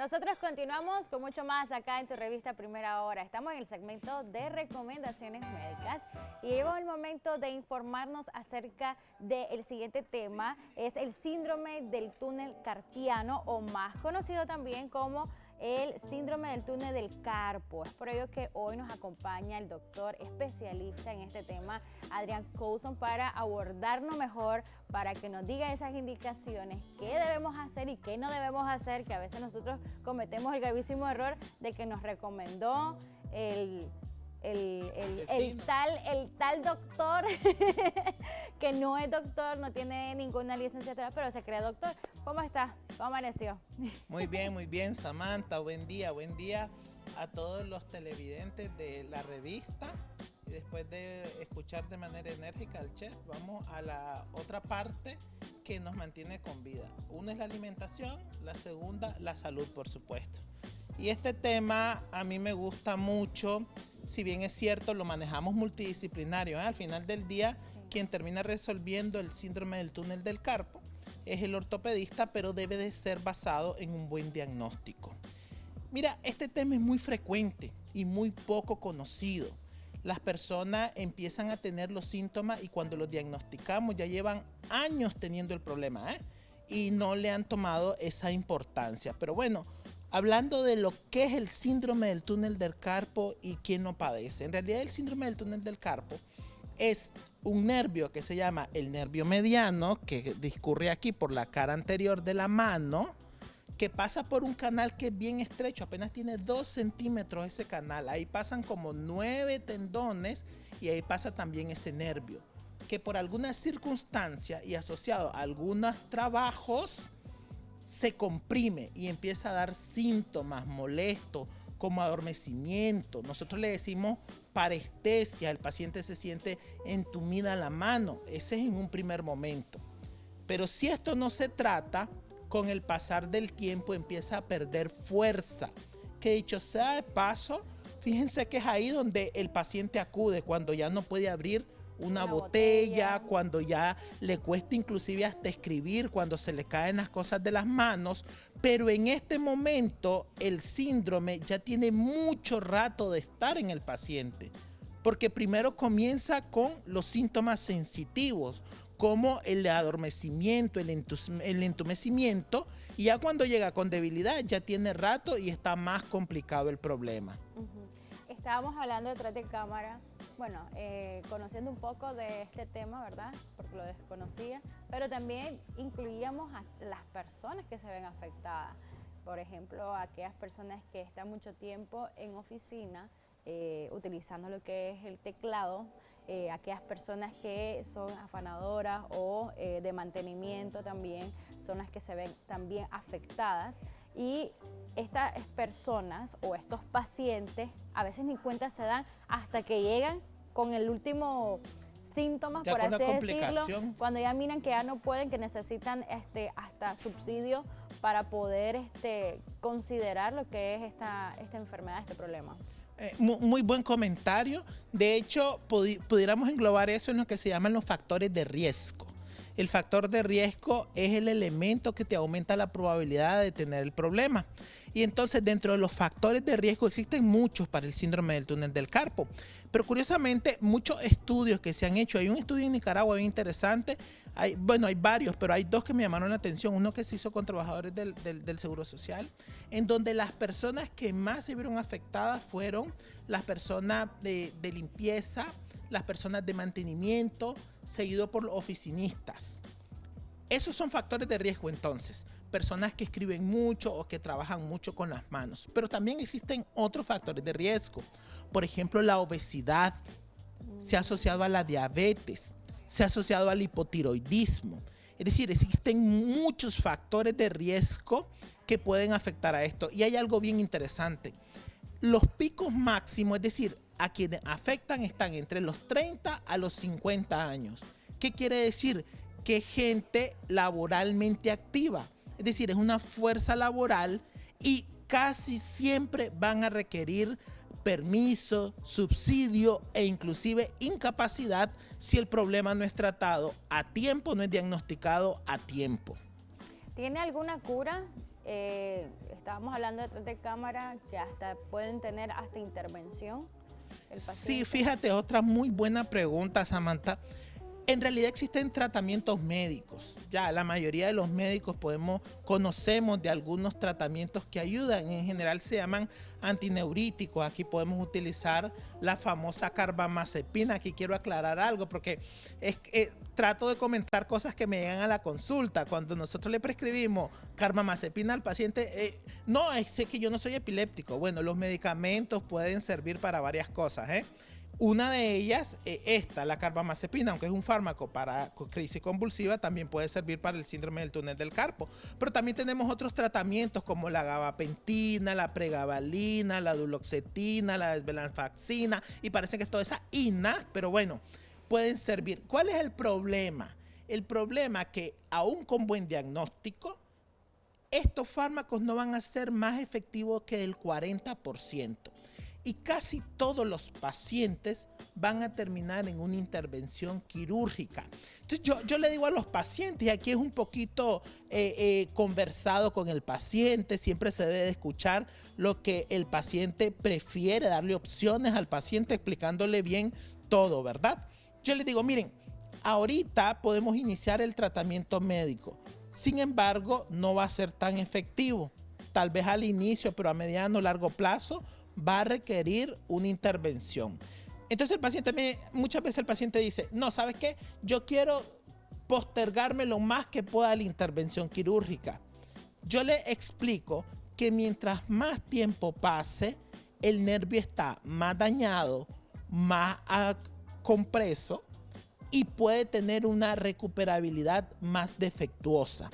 Nosotros continuamos con mucho más acá en tu revista Primera Hora. Estamos en el segmento de recomendaciones médicas y llegó el momento de informarnos acerca del siguiente tema. Es el síndrome del túnel carpiano, o más conocido también como el síndrome del túnel del carpo. Es por ello que hoy nos acompaña el doctor especialista en este tema, Adrián Coulson, para abordarlo mejor, para que nos diga esas indicaciones, qué debemos hacer y qué no debemos hacer, que a veces nosotros cometemos el gravísimo error de que nos recomendó el tal doctor que no es doctor, no tiene ninguna licenciatura, pero se cree doctor. ¿Cómo está? ¿Cómo amaneció? Muy bien, Samantha. Buen día a todos los televidentes de la revista. Y después de escuchar de manera enérgica al chef, vamos a la otra parte que nos mantiene con vida. Una es la alimentación, la segunda, la salud, por supuesto. Y este tema a mí me gusta mucho, si bien es cierto, lo manejamos multidisciplinario, ¿eh? Al final del día, quien termina resolviendo el síndrome del túnel del carpo es el ortopedista, pero debe de ser basado en un buen diagnóstico. Mira, este tema es muy frecuente y muy poco conocido. Las personas empiezan a tener los síntomas y cuando los diagnosticamos ya llevan años teniendo el problema, ¿eh? Y no le han tomado esa importancia. Pero bueno, hablando de lo que es el síndrome del túnel del carpo y quién lo padece. En realidad el síndrome del túnel del carpo es un nervio que se llama el nervio mediano, que discurre aquí por la cara anterior de la mano, que pasa por un canal que es bien estrecho, apenas tiene 2 centímetros ese canal. Ahí pasan como 9 tendones y ahí pasa también ese nervio, que por alguna circunstancia y asociado a algunos trabajos se comprime y empieza a dar síntomas molestos como adormecimiento. Nosotros le decimos parestesia, el paciente se siente entumida la mano. Ese es en un primer momento. Pero si esto no se trata, con el pasar del tiempo empieza a perder fuerza. Que dicho sea de paso, fíjense que es ahí donde el paciente acude cuando ya no puede abrir una botella, cuando ya le cuesta inclusive hasta escribir, cuando se le caen las cosas de las manos. Pero en este momento el síndrome ya tiene mucho rato de estar en el paciente, porque primero comienza con los síntomas sensitivos, como el adormecimiento, el entumecimiento, y ya cuando llega con debilidad ya tiene rato y está más complicado el problema. Estábamos hablando detrás de cámara, bueno, conociendo un poco de este tema, ¿verdad? Porque lo desconocía, pero también incluíamos a las personas que se ven afectadas. Por ejemplo, aquellas personas que están mucho tiempo en oficina, utilizando lo que es el teclado, aquellas personas que son afanadoras o de mantenimiento también son las que se ven también afectadas. Y estas personas o estos pacientes a veces ni cuenta se dan hasta que llegan con el último síntoma, por así decirlo, cuando ya miran que ya no pueden, que necesitan hasta subsidio para poder considerar lo que es esta enfermedad, este problema. Muy buen comentario. De hecho, pudiéramos englobar eso en lo que se llaman los factores de riesgo. El factor de riesgo es el elemento que te aumenta la probabilidad de tener el problema. Y entonces dentro de los factores de riesgo existen muchos para el síndrome del túnel del carpo. Pero curiosamente muchos estudios que se han hecho, hay un estudio en Nicaragua bien interesante, hay varios, pero hay 2 que me llamaron la atención. Uno que se hizo con trabajadores del Seguro Social, en donde las personas que más se vieron afectadas fueron las personas de limpieza, las personas de mantenimiento, seguido por los oficinistas. Esos son factores de riesgo entonces, personas que escriben mucho o que trabajan mucho con las manos. Pero también existen otros factores de riesgo. Por ejemplo, la obesidad se ha asociado a la diabetes, se ha asociado al hipotiroidismo. Es decir, existen muchos factores de riesgo que pueden afectar a esto. Y hay algo bien interesante. Los picos máximos, es decir, a quienes afectan están entre los 30 a los 50 años. ¿Qué quiere decir? Que es gente laboralmente activa. Es decir, es una fuerza laboral y casi siempre van a requerir permiso, subsidio e inclusive incapacidad si el problema no es tratado a tiempo, no es diagnosticado a tiempo. ¿Tiene alguna cura estábamos hablando detrás de cámara que hasta pueden tener hasta intervención el paciente. Sí, fíjate, otra muy buena pregunta, Samantha. En realidad existen tratamientos médicos. Ya la mayoría de los médicos conocemos de algunos tratamientos que ayudan. En general se llaman antineuríticos. Aquí podemos utilizar la famosa carbamazepina. Aquí quiero aclarar algo porque trato de comentar cosas que me llegan a la consulta. Cuando nosotros le prescribimos carbamazepina al paciente, no, sé que yo no soy epiléptico. Bueno, los medicamentos pueden servir para varias cosas, Una de ellas, la carbamazepina, aunque es un fármaco para crisis convulsiva, también puede servir para el síndrome del túnel del carpo. Pero también tenemos otros tratamientos como la gabapentina, la pregabalina, la duloxetina, la desvenlafaxina, y parece que es toda esa INA, pero bueno, pueden servir. ¿Cuál es el problema? El problema es que aún con buen diagnóstico, estos fármacos no van a ser más efectivos que el 40%. Y casi todos los pacientes van a terminar en una intervención quirúrgica. Entonces yo le digo a los pacientes, y aquí es un poquito conversado con el paciente, siempre se debe escuchar lo que el paciente prefiere, darle opciones al paciente explicándole bien todo, ¿verdad? Yo le digo, miren, ahorita podemos iniciar el tratamiento médico, sin embargo no va a ser tan efectivo, tal vez al inicio, pero a mediano o largo plazo va a requerir una intervención. Entonces muchas veces el paciente dice, no, ¿sabes qué? Yo quiero postergarme lo más que pueda la intervención quirúrgica. Yo le explico que mientras más tiempo pase, el nervio está más dañado, más compreso y puede tener una recuperabilidad más defectuosa.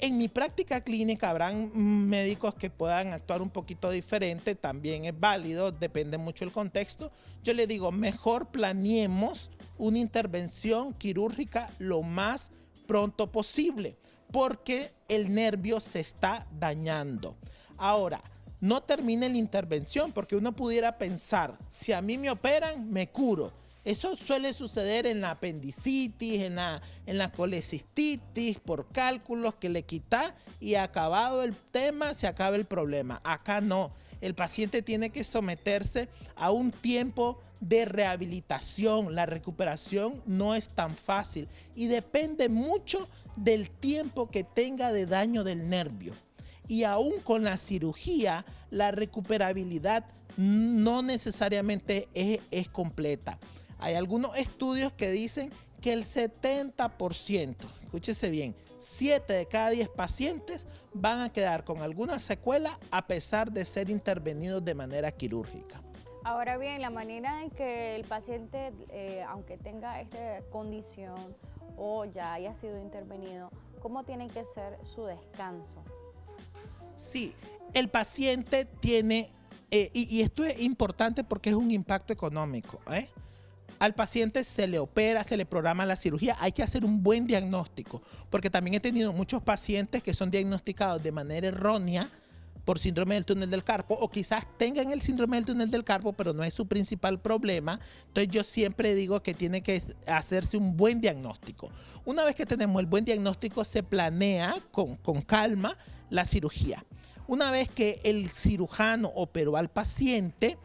En mi práctica clínica habrán médicos que puedan actuar un poquito diferente, también es válido, depende mucho del contexto. Yo le digo, mejor planeemos una intervención quirúrgica lo más pronto posible, porque el nervio se está dañando. Ahora, no termine la intervención, porque uno pudiera pensar, si a mí me operan, me curo. Eso suele suceder en la apendicitis, en la colecistitis, por cálculos que le quita y acabado el tema, se acaba el problema. Acá no, el paciente tiene que someterse a un tiempo de rehabilitación. La recuperación no es tan fácil y depende mucho del tiempo que tenga de daño del nervio. Y aún con la cirugía, la recuperabilidad no necesariamente es completa. Hay algunos estudios que dicen que el 70%, escúchese bien, 7 de cada 10 pacientes van a quedar con alguna secuela a pesar de ser intervenidos de manera quirúrgica. Ahora bien, la manera en que el paciente, aunque tenga esta condición o ya haya sido intervenido, ¿cómo tiene que ser su descanso? Sí, el paciente tiene, y esto es importante porque es un impacto económico, Al paciente se le opera, se le programa la cirugía, hay que hacer un buen diagnóstico, porque también he tenido muchos pacientes que son diagnosticados de manera errónea por síndrome del túnel del carpo, o quizás tengan el síndrome del túnel del carpo, pero no es su principal problema. Entonces yo siempre digo que tiene que hacerse un buen diagnóstico. Una vez que tenemos el buen diagnóstico, se planea con calma la cirugía. Una vez que el cirujano operó al paciente,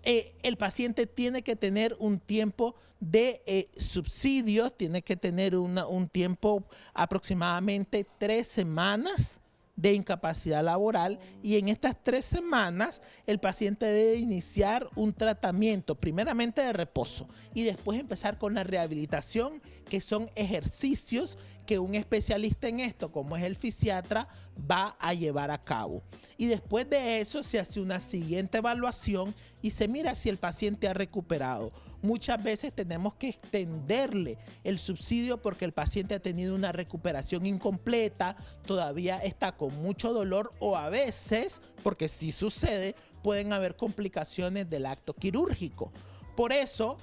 el paciente tiene que tener un tiempo de subsidios, tiene que tener un tiempo aproximadamente 3 semanas de incapacidad laboral, y en estas 3 semanas el paciente debe iniciar un tratamiento primeramente de reposo y después empezar con la rehabilitación, que son ejercicios que un especialista en esto, como es el fisiatra, va a llevar a cabo. Y después de eso se hace una siguiente evaluación y se mira si el paciente ha recuperado. Muchas veces tenemos que extenderle el subsidio porque el paciente ha tenido una recuperación incompleta, todavía está con mucho dolor, o a veces, porque sí sucede, pueden haber complicaciones del acto quirúrgico. Por eso,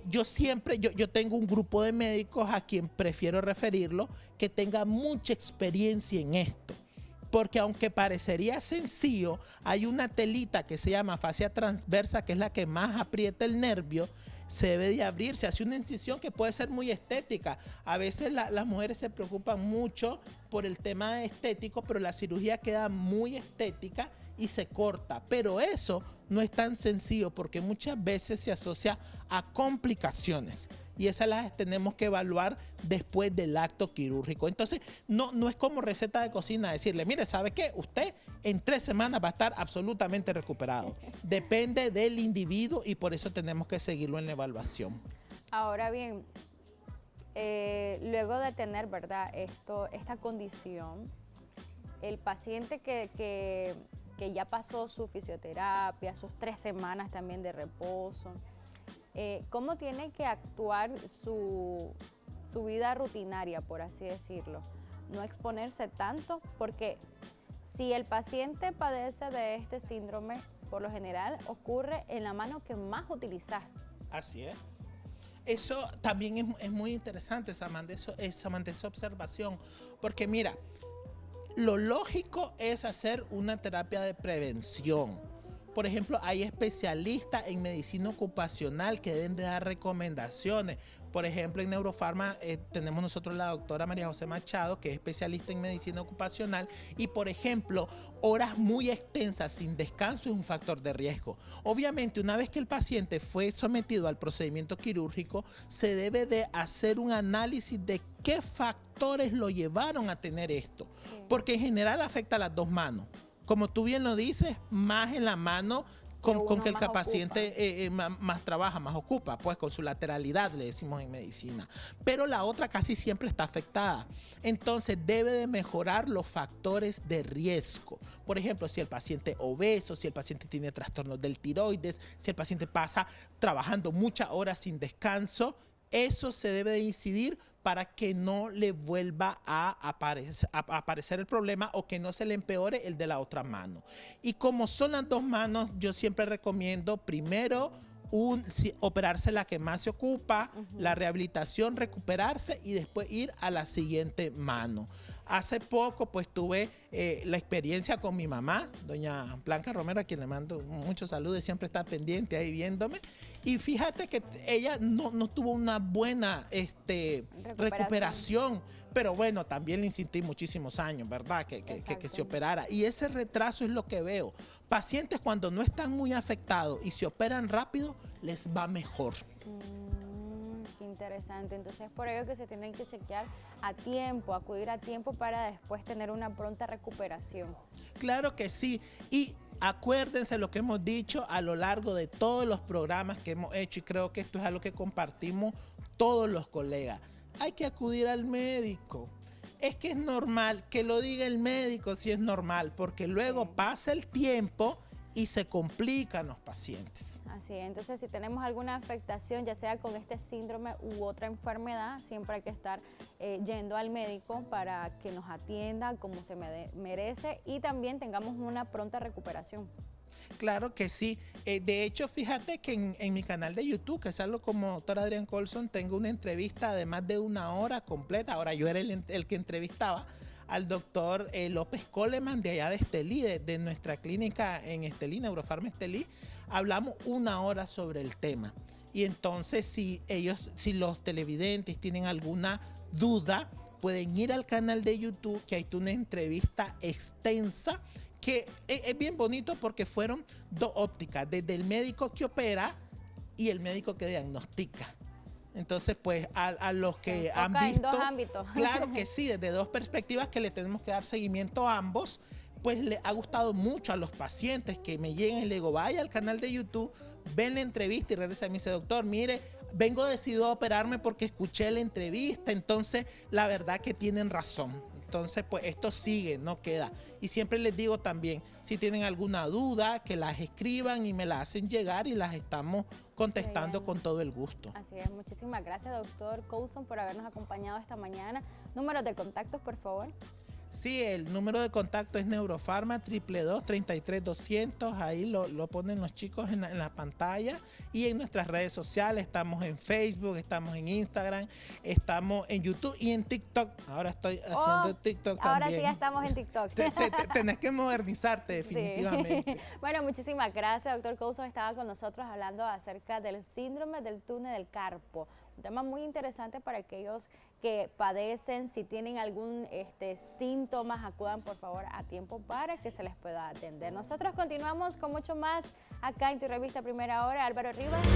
yo tengo un grupo de médicos a quien prefiero referirlo que tenga mucha experiencia en esto. Porque aunque parecería sencillo, hay una telita que se llama fascia transversa, que es la que más aprieta el nervio. se debe de abrir, se hace una incisión que puede ser muy estética. A veces las mujeres se preocupan mucho por el tema estético, pero la cirugía queda muy estética y se corta. Pero eso no es tan sencillo porque muchas veces se asocia a complicaciones y esas las tenemos que evaluar después del acto quirúrgico. Entonces, no es como receta de cocina decirle, mire, ¿sabe qué? Usted en 3 semanas va a estar absolutamente recuperado. Depende del individuo y por eso tenemos que seguirlo en la evaluación. Ahora bien, luego de tener, ¿verdad?, esta condición, el paciente que ya pasó su fisioterapia, sus 3 semanas también de reposo, ¿cómo tiene que actuar su vida rutinaria, por así decirlo? No exponerse tanto, porque si el paciente padece de este síndrome, por lo general ocurre en la mano que más utilizas. Así es. Eso también es muy interesante, Samantha, esa observación, porque mira, lo lógico es hacer una terapia de prevención. Por ejemplo, hay especialistas en medicina ocupacional que deben de dar recomendaciones. Por ejemplo, en Neurofarma tenemos nosotros la doctora María José Machado, que es especialista en medicina ocupacional. Y, por ejemplo, horas muy extensas sin descanso es un factor de riesgo. Obviamente, una vez que el paciente fue sometido al procedimiento quirúrgico, se debe de hacer un análisis de qué factores lo llevaron a tener esto. Porque en general afecta a las 2 manos. Como tú bien lo dices, más en la mano con que el paciente más trabaja, más ocupa, pues con su lateralidad, le decimos en medicina. Pero la otra casi siempre está afectada. Entonces debe de mejorar los factores de riesgo. Por ejemplo, si el paciente es obeso, si el paciente tiene trastornos del tiroides, si el paciente pasa trabajando muchas horas sin descanso, eso se debe de incidir para que no le vuelva a aparecer el problema o que no se le empeore el de la otra mano. Y como son las 2 manos, yo siempre recomiendo primero operarse la que más se ocupa, la rehabilitación, recuperarse y después ir a la siguiente mano. Hace poco pues tuve la experiencia con mi mamá, doña Blanca Romero, a quien le mando muchos saludos y siempre está pendiente ahí viéndome. Y fíjate que ella no tuvo una buena recuperación. Pero bueno, también le insistí muchísimos años, ¿verdad? Que se operara. Y ese retraso es lo que veo. Pacientes cuando no están muy afectados y se operan rápido, les va mejor. Qué interesante. Entonces, por ello que se tienen que chequear a tiempo, acudir a tiempo para después tener una pronta recuperación. Claro que sí. Y acuérdense lo que hemos dicho a lo largo de todos los programas que hemos hecho y creo que esto es algo que compartimos todos los colegas. Hay que acudir al médico. Es que es normal, que lo diga el médico si es normal, porque luego pasa el tiempo y se complican los pacientes. Así es, entonces si tenemos alguna afectación, ya sea con este síndrome u otra enfermedad, siempre hay que estar yendo al médico para que nos atienda como se merece y también tengamos una pronta recuperación. Claro que sí. De hecho, fíjate que en mi canal de YouTube, que es algo como doctor Adrián Colson, tengo una entrevista de más de 1 hora completa. Ahora yo era el que entrevistaba al doctor López Coleman de allá de Estelí, de nuestra clínica en Estelí, Neurofarma Estelí. Hablamos 1 hora sobre el tema. Y entonces si los televidentes tienen alguna duda, pueden ir al canal de YouTube, que hay una entrevista extensa que es bien bonito porque fueron 2 ópticas, desde el médico que opera y el médico que diagnostica. Entonces, pues, a los que han visto... en 2 ámbitos. Claro que sí, desde 2 perspectivas que le tenemos que dar seguimiento a ambos, pues le ha gustado mucho a los pacientes que me llegan y le digo, vaya al canal de YouTube, ven la entrevista y regresa y me dice, doctor, mire, vengo decidido a operarme porque escuché la entrevista, entonces la verdad que tienen razón. Entonces, pues esto sigue, no queda. Y siempre les digo también, si tienen alguna duda, que las escriban y me la hacen llegar y las estamos contestando con todo el gusto. Así es, muchísimas gracias, doctor Colson, por habernos acompañado esta mañana. Números de contactos, por favor. Sí, el número de contacto es Neurofarma 222-33-200. Ahí lo ponen los chicos en la pantalla. Y en nuestras redes sociales, estamos en Facebook, estamos en Instagram, estamos en YouTube y en TikTok. Ahora estoy haciendo TikTok también. Ahora sí ya estamos en TikTok. Tenés que modernizarte definitivamente. Sí. Bueno, muchísimas gracias, doctor Couso. Estaba con nosotros hablando acerca del síndrome del túnel del carpo. Un tema muy interesante para aquellos que padecen. Si tienen algún síntomas, acudan por favor a tiempo para que se les pueda atender. Nosotros continuamos con mucho más acá en tu revista Primera Hora. Álvaro Rivas.